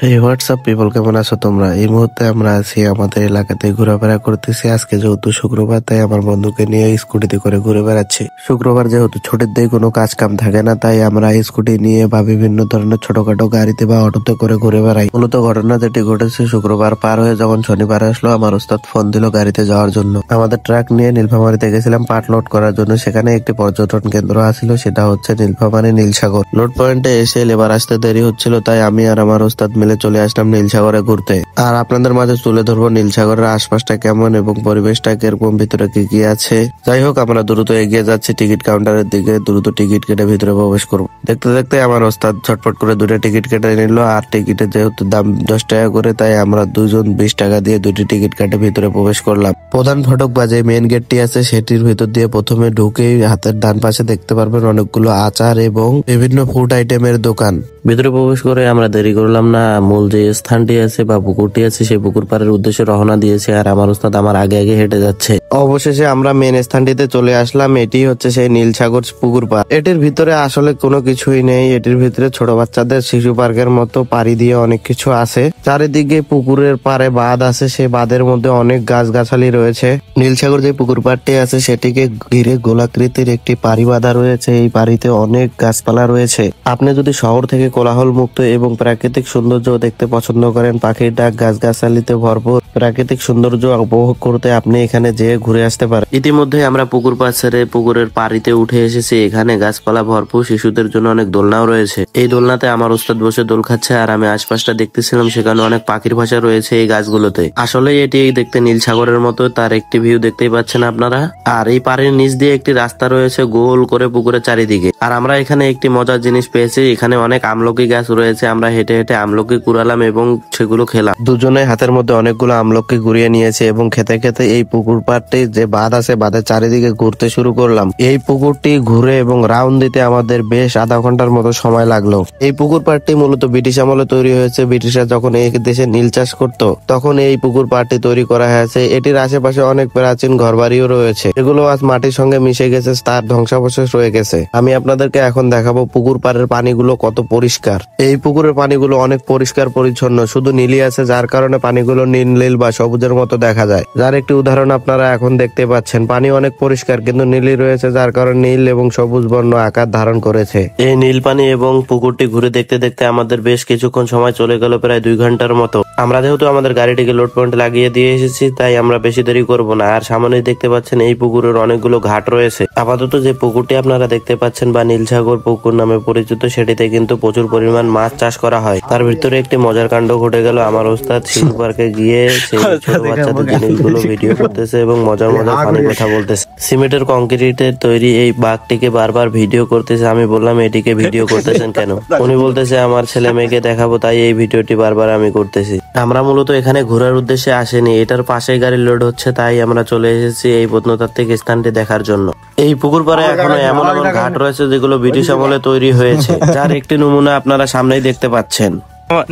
এই WhatsApp people, কেমন আছো তোমরা? এই মুহূর্তে আমরা আছি আমাদের এলাকাতে ঘোরাফেরা করতেছি। আজকে যেহেতু শুক্রবার, তাই আমার বন্ধুকে নিয়ে স্কুটিতে করে ঘুরে বেড়াচ্ছি। শুক্রবার যেহেতু ছুটির দিন, কোনো কাজ কাম থাকে না, তাই আমরা স্কুটি নিয়ে বা বিভিন্ন ধরনের ছোটখাটো গাড়িতে বা অটোতে করে ঘুরে বেড়াই। মূলত ঘটনা যেটি ঘটেছে, শুক্রবার পার হয়ে যখন শনিবার আসলো, আমার ওস্তাদ ফোন দিল গাড়িতে যাওয়ার জন্য। আমাদের ট্রাক নিয়ে নীলফামারীতে গেছিলাম পাট লোড করার জন্য। সেখানে একটি পর্যটন কেন্দ্র আছিল, সেটা হচ্ছে নীলফামারী নীলসাগর। লোড পয়েন্টে এসে লেবার আসতে দেরি হচ্ছিল, তাই আমি আর আমার ওস্তাদ মিলে চলে আসলাম নীলসাগরে ঘুরতে। আর আপনাদের মাঝে তুলে ধরবো নীলসাগরের আশপাশটা কেমন এবং পরিবেশটা কিরকম, ভিতরে কি কি আছে। যাই হোক, আমরা দ্রুত এগিয়ে যাচ্ছি টিকিট কাউন্টারের দিকে। দ্রুত টিকিট কেটে ভিতরে প্রবেশ করবো। দেখতে দেখতে আমার ওস্তাদ ঝটপট করে দুটো টিকিট কেটে নিল। আর টিকিটের যেহেতু দাম 10 টাকা করে, তাই আমরা দুজন 20 টাকা দিয়ে দুটি টিকিট কেটে ভিতরে প্রবেশ করলাম। প্রধান ফটক বা যে মেন গেটটি আছে, সেটির ভিতর দিয়ে প্রথমে ঢুকেই হাতের ডান পাশে দেখতে পারবেন অনেকগুলো আচার এবং বিভিন্ন ফুড আইটেমের দোকান। ভিতরে প্রবেশ করে আমরা দেরি করলাম না, মূল যে স্থানটি আছে বা পুকুরটি আছে, সেই পুকুর পাড়ের উদ্দেশ্যে রওনা দিয়েছে। আর আমার ওস্তাদ আমার আগে আগে হেঁটে যাচ্ছে। অবশেষে আমরা মেন স্থানটিতে চলে আসলাম। এটি হচ্ছে সেই নীলসাগর পুকুর পাড়। এটির ভিতরে আসলে কোনো কিছুই নেই। এটির ভিতরে ছোট বাচ্চাদের শিশু পার্কের মতো পাড়ি দিয়ে অনেক কিছু আছে। চারিদিকে পুকুরের পাড়ে বাঁধ আছে, সেই বাঁধের মধ্যে অনেক গাছগাছালি রয়েছে। নীলসাগর যে পুকুর পাড়টি আছে, সেটিকে ঘিরে গোলাকৃতির একটি পাড়ি বাঁধা রয়েছে। এই পাড়িতে অনেক গাছপালা রয়েছে। আপনি যদি শহর থেকে কোলাহল মুক্ত এবং প্রাকৃতিক সৌন্দর্য দেখতে পছন্দ করেন, পাখির ডাক, গাছগাছালিতে ভরপুর প্রাকৃতিক সৌন্দর্য উপভোগ করতে আপনি এখানে যেয়ে ঘুরে আসতে পারেন। ইতিমধ্যে আমরা পুকুর পাড় ছেড়ে পুকুরের পাড়িতে উঠে এসেছি। এখানে গাছপালা ভরপুর, শিশুদের জন্য অনেক দোলনাও রয়েছে। এই দোলনাতে আমার ওস্তাদ বসে দোল খাচ্ছে, আর আমি আশপাশটা দেখতেছিলাম। সেখানে অনেক পাখির ভাষা রয়েছে এই গাছগুলোতে। আসলে এটি দেখতে নীল সাগরের মতো, তার একটি ভিউ দেখতেই পাচ্ছেন আপনারা। আর এই পাড়ির নিচ দিয়ে একটি রাস্তা রয়েছে গোল করে পুকুরের চারিদিকে। আর আমরা এখানে একটি মজার জিনিস পেয়েছি, এখানে অনেক আমলকি গাছ রয়েছে। আমরা হেঁটে হেঁটে আমলকি কুড়ালাম এবং সেগুলো খেলাম। দুজনে হাতের মধ্যে অনেকগুলো আমলকি কুড়িয়ে নিয়েছে এবং খেতে খেতে এই পুকুর পাড়টি যে বাঁধ আছে, বাঁধের চারিদিকে ঘুরতে শুরু করলাম। এই পুকুরটি ঘুরে এবং রাউন্ড দিতে আমাদের বেশ আধা ঘন্টার মতো সময় লাগলো। এই পুকুর পাড়টি মূলত ব্রিটিশ আমলে তৈরি হয়েছে। ব্রিটিশরা যখন এই দেশে নীল চাষ করতো, তখন এই পুকুর পাড়টি তৈরি করা হয়েছে। এটির আশেপাশে অনেক প্রাচীন ঘরবাড়িও রয়েছে, এগুলো আজ মাটির সঙ্গে মিশে গেছে, তার ধ্বংসাবশেষ রয়ে গেছে। আমি আপনাদেরকে এখন দেখাবো পুকুর পাড়ের পানিগুলো কত পরিষ্কার। এই পুকুরের পানিগুলো অনেক পরিষ্কার পরিচ্ছন্ন, শুধু নীলই আছে, যার কারণে পানিগুলো নীল নীল বা সবুজের মতো দেখা যায়। যার একটি উদাহরণ আপনারা এখন দেখতে পাচ্ছেন। পানি অনেক পরিষ্কার, কিন্তু নীলই রয়েছে, যার কারণে নীল এবং সবুজ বর্ণ আকার ধারণ করেছে। এই নীল পানি এবং পুকুরটি ঘুরে দেখতে দেখতে আমাদের বেশ কিছুক্ষণ সময় চলে গেল, প্রায় 2 ঘন্টার মতো। আমরা যেহেতু আমাদের গাড়িটিকে লোড পয়েন্টে লাগিয়ে দিয়ে এসেছি, তাই আমরা বেশি দেরি করব না। আর সামনেই দেখতে পাচ্ছেন এই পুকুরের অনেকগুলো ঘাট রয়েছে। আপাতত যে পুকুরটি আপনারা দেখতে পাচ্ছেন বা নীলসাগর পুকুর নামে পরিচিত, সেটিতে কিন্তু প্রচুর পরিমাণ মাছ চাষ করা হয়। তার ভিতরে একটি মজার কাণ্ড ঘটে গেল। আমার ওস্তাদ শিশু পার্কে গিয়ে সেই ছোট বাচ্চাদের জিনিসগুলো ভিডিও করতেছে এবং মজার মজার ফানি কথা বলতেছে। সিমেন্টের কংক্রিটের তৈরি এই বাঘটিকে বারবার ভিডিও করতেছে। আমি বললাম, এটিকে ভিডিও করতেছেন কেন? উনি বলতেছে, আমার ছেলে মেয়েকে দেখাবো, তাই এই ভিডিওটি বারবার আমি করতেছি। আমরা মূলত এখানে ঘোরার উদ্দেশ্যে আসেনি, এটার পাশে গাড়ি লোড হচ্ছে, তাই আমরা চলে এসেছি এই প্রত্নতাত্ত্বিক স্থানটি দেখার জন্য। এই পুকুর পাড়ে এখনো এমন এমন ঘাট রয়েছে যেগুলো ব্রিটিশ আমলে তৈরি হয়েছে, যার একটি নমুনা আপনারা সামনেই দেখতে পাচ্ছেন।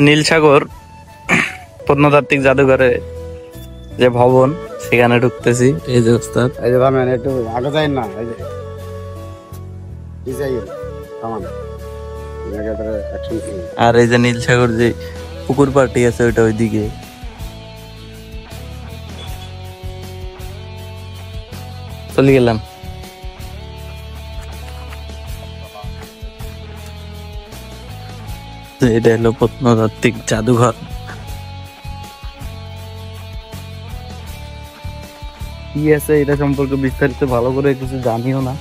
নীলসাগর প্রত্নতাত্ত্বিক জাদুঘরে যে ভবন, সেখানে ঢুকতেছি। এই যে ওস্তাদ, এই যে ভাবেন একটু আগে যাই না, এই যে আর এই যে নীলসাগর যে পুকুর পাড়টি আছে, ওইটা ওইদিকে। চলে গেলাম। এটা হলো প্রত্নতাত্ত্বিক জাদুঘর। কি আছে এটা সম্পর্কে বিস্তারিত ভালো করে কিছু জানিও না।